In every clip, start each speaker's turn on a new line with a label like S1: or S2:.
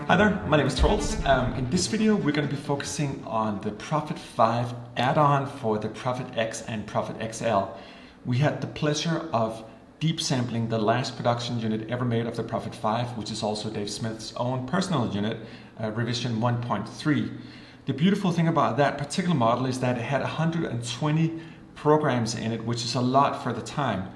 S1: Hi there, my name is Trolls. In this video we're going to be focusing on the Prophet 5 add-on for the Prophet X and Prophet XL. We had the pleasure of deep sampling the last production unit ever made of the Prophet 5, which is also Dave Smith's own personal unit, revision 1.3. The beautiful thing about that particular model is that it had 120 programs in it, which is a lot for the time.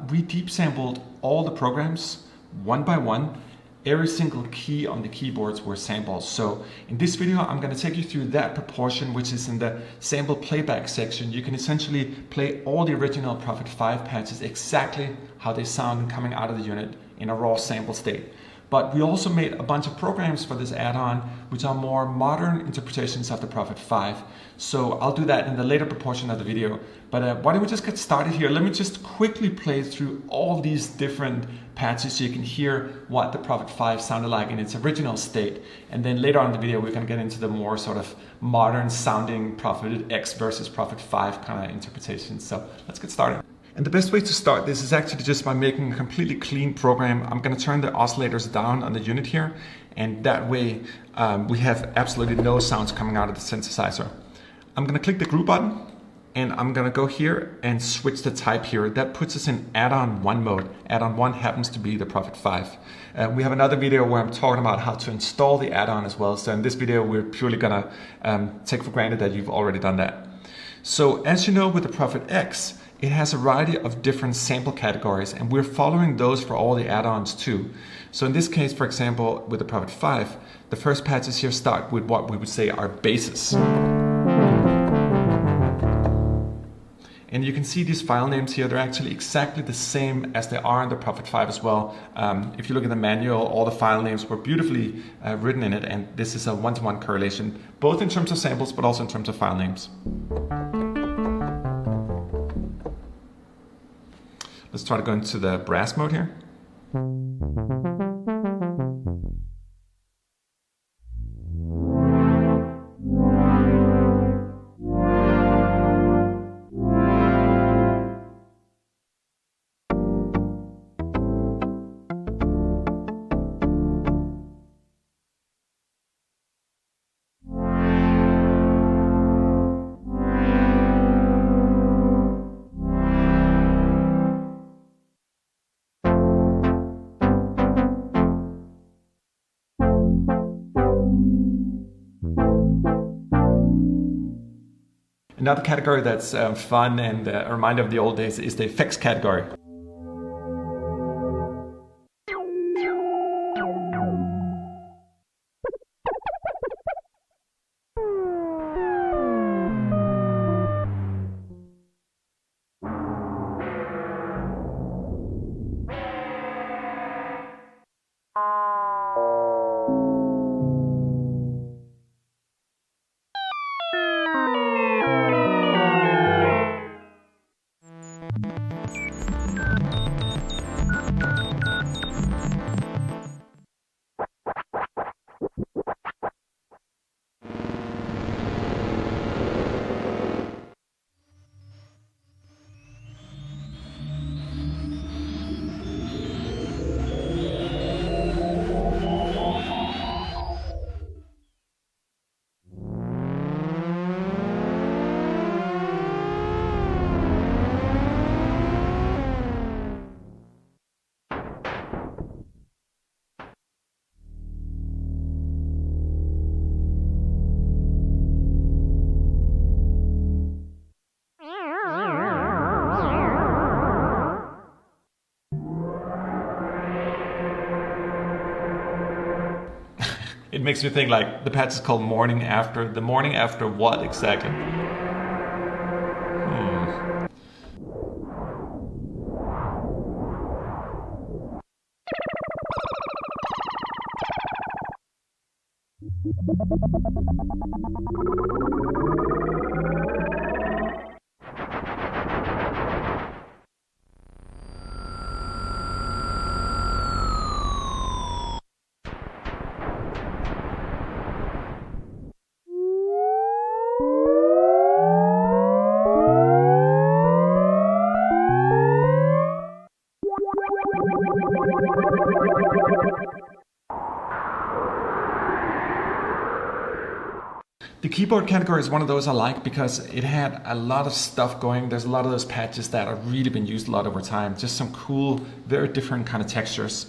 S1: We deep sampled all the programs one by one. Every single key on the keyboards were samples. So in this video, I'm going to take you through that proportion, which is in the sample playback section. You can essentially play all the original Prophet 5 patches exactly how they sound coming out of the unit in a raw sample state. But we also made a bunch of programs for this add-on, which are more modern interpretations of the Prophet 5. So I'll do that in the later proportion of the video. But why don't we just get started here? Let me just quickly play through all these different patches so you can hear what the Prophet 5 sounded like in its original state. And then later on in the video, we're going to get into the more sort of modern sounding Prophet X versus Prophet 5 kind of interpretations. So let's get started. And the best way to start this is actually just by making a completely clean program. I'm going to turn the oscillators down on the unit here, and that way we have absolutely no sounds coming out of the synthesizer. I'm going to click the group button, and I'm going to go here and switch the type here. That puts us in add-on 1 mode. Add-on 1 happens to be the Prophet 5. We have another video where I'm talking about how to install the add-on as well. So in this video, we're purely going to take for granted that you've already done that. So as you know, with the Prophet X, it has a variety of different sample categories, and we're following those for all the add-ons too. So in this case, for example, with the Prophet 5, the first patches here start with what we would say are basses. And you can see these file names here, they're actually exactly the same as they are in the Prophet 5 as well. If you look at the manual, all the file names were beautifully written in it, and this is a one-to-one correlation, both in terms of samples, but also in terms of file names. Let's try to go into the brass mode here. Another category that's fun and a reminder of the old days is the effects category. It makes me think like the patch is called Morning After. The morning after what exactly? The keyboard category is one of those I like because it had a lot of stuff going. There's a lot of those patches that have really been used a lot over time. Just some cool, very different kind of textures.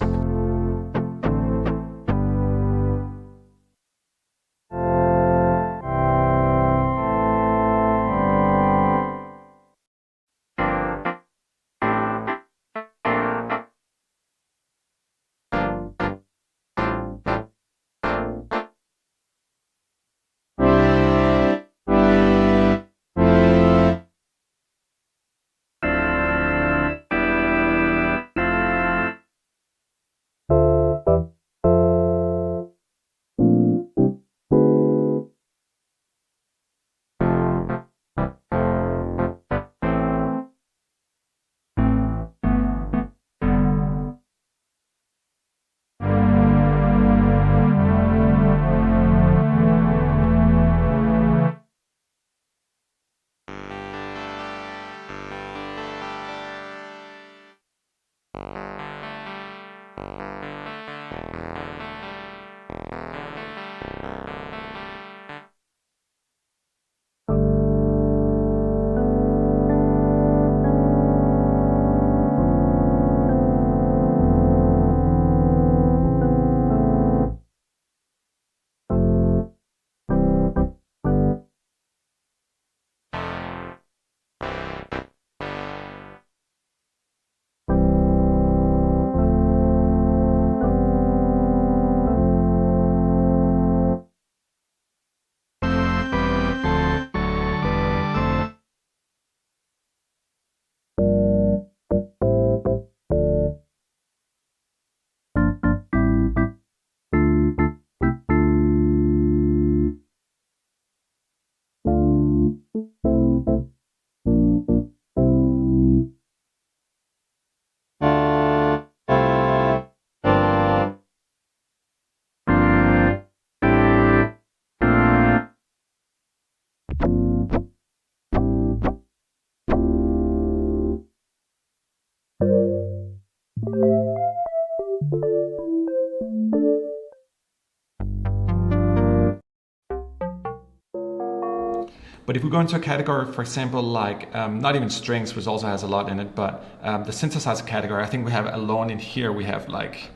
S1: But if we go into a category, for example, like not even strings, which also has a lot in it, but the synthesizer category, I think we have alone in here, we have like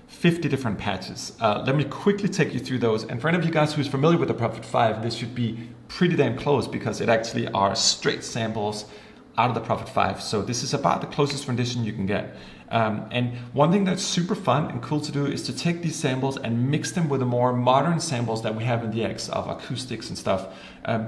S1: 50 different patches. Let me quickly take you through those. And for any of you guys who's familiar with the Prophet 5, this should be pretty damn close because it actually are straight samples out of the Prophet 5. So this is about the closest rendition you can get. And one thing that's super fun and cool to do is to take these samples and mix them with the more modern samples that we have in the X of acoustics and stuff.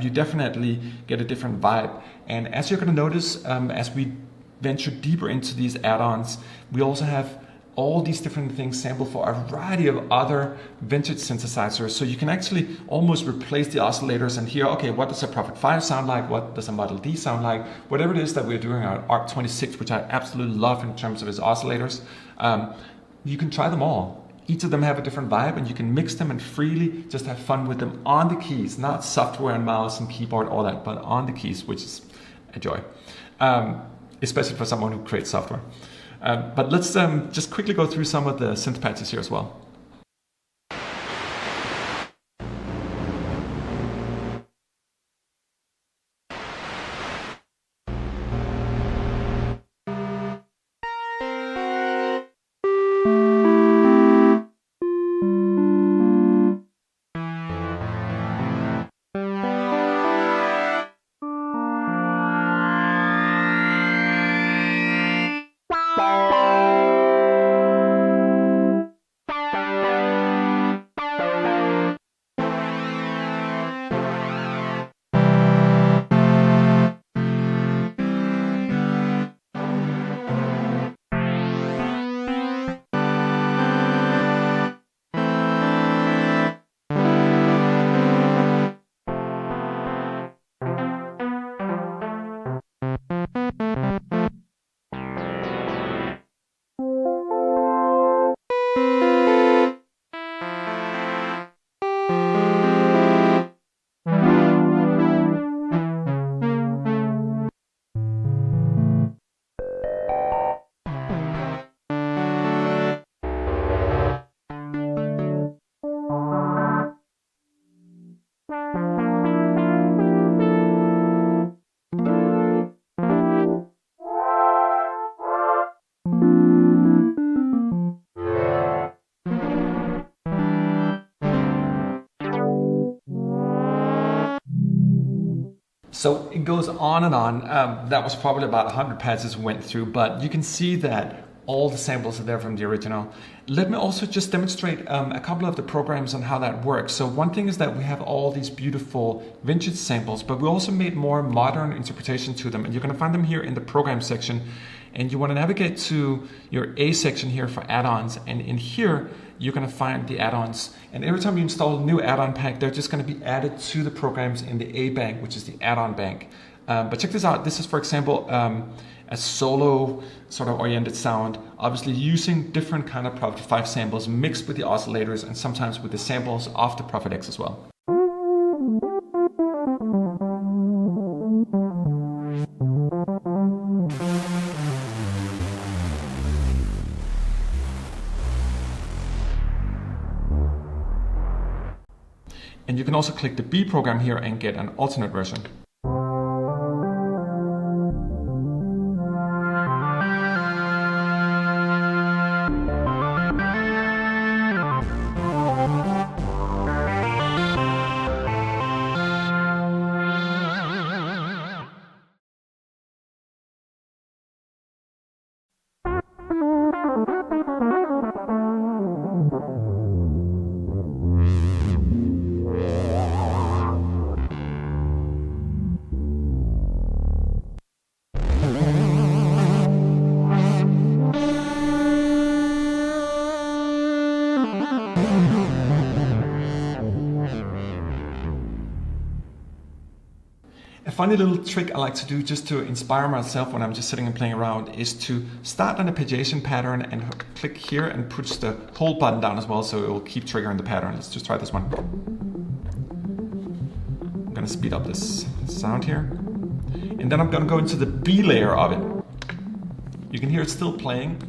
S1: You definitely get a different vibe. And as you're going to notice, as we venture deeper into these add-ons, we also have all these different things sampled for a variety of other vintage synthesizers. So you can actually almost replace the oscillators and hear, okay, what does a Prophet 5 sound like? What does a Model D sound like? Whatever it is that we're doing on ARC 26, which I absolutely love in terms of its oscillators, you can try them all. Each of them have a different vibe and you can mix them and freely just have fun with them on the keys, not software and mouse and keyboard, all that, but on the keys, which is a joy, especially for someone who creates software. But let's just quickly go through some of the synth patches here as well. So it goes on and on. That was probably about 100 patches we went through, but you can see that all the samples are there from the original. Let me also just demonstrate a couple of the programs on how that works. So one thing is that we have all these beautiful vintage samples, but we also made more modern interpretation to them, and you're going to find them here in the program section. And you want to navigate to your A section here for add-ons, and in here you're going to find the add-ons. And every time you install a new add-on pack, they're just going to be added to the programs in the A bank, which is the add-on bank. But check this out. This is, for example, a solo sort of oriented sound, obviously using different kind of Prophet 5 samples mixed with the oscillators and sometimes with the samples of the Prophet X as well. And you can also click the B program here and get an alternate version. A funny little trick I like to do just to inspire myself when I'm just sitting and playing around is to start an arpeggiation pattern and click here and push the hold button down as well, so it will keep triggering the pattern. Let's just try this one. I'm going to speed up this sound here. And then I'm going to go into the B layer of it. You can hear it still playing.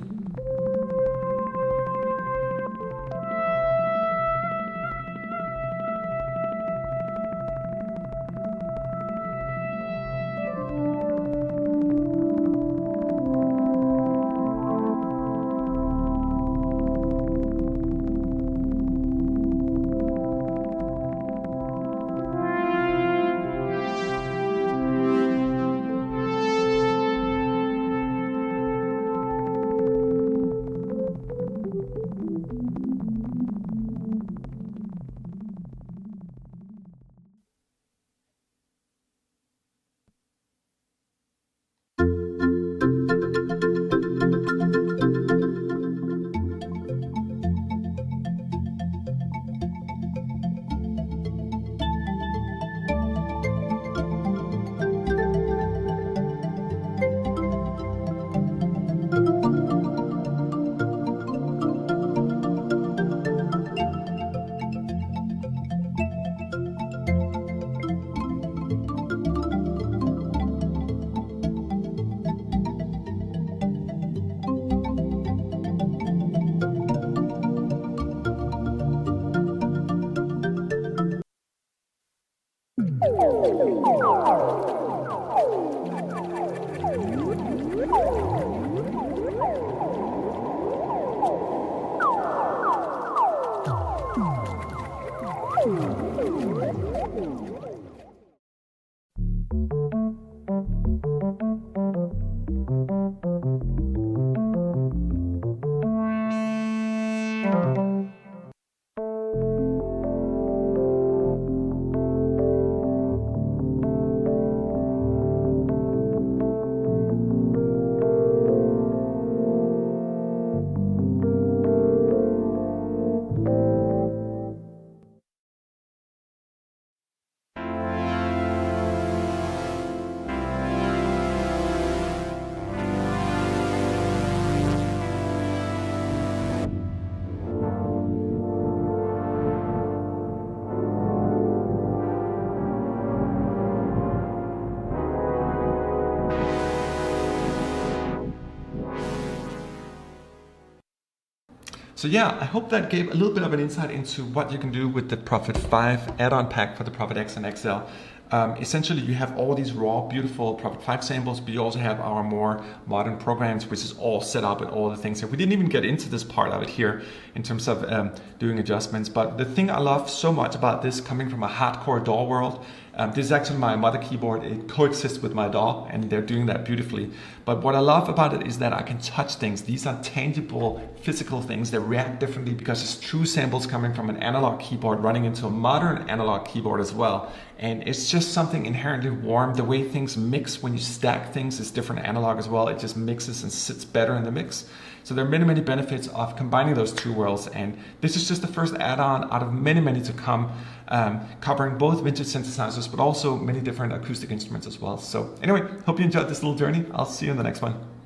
S1: So yeah, I hope that gave a little bit of an insight into what you can do with the Prophet 5 add-on pack for the Prophet X and XL. Essentially, you have all these raw, beautiful Prophet 5 samples, but you also have our more modern programs, which is all set up with all the things. We didn't even get into this part of it here in terms of doing adjustments. But the thing I love so much about this, coming from a hardcore DAW world, this is actually my mother keyboard. It coexists with my DAW, and they're doing that beautifully. But what I love about it is that I can touch things. These are tangible, physical things that react differently because it's true samples coming from an analog keyboard running into a modern analog keyboard as well. And it's just something inherently warm. The way things mix when you stack things is different analog as well. It just mixes and sits better in the mix. So there are many, many benefits of combining those two worlds. And this is just the first add-on out of many, many to come, covering both vintage synthesizers, but also many different acoustic instruments as well. So anyway, hope you enjoyed this little journey. I'll see you in the next one.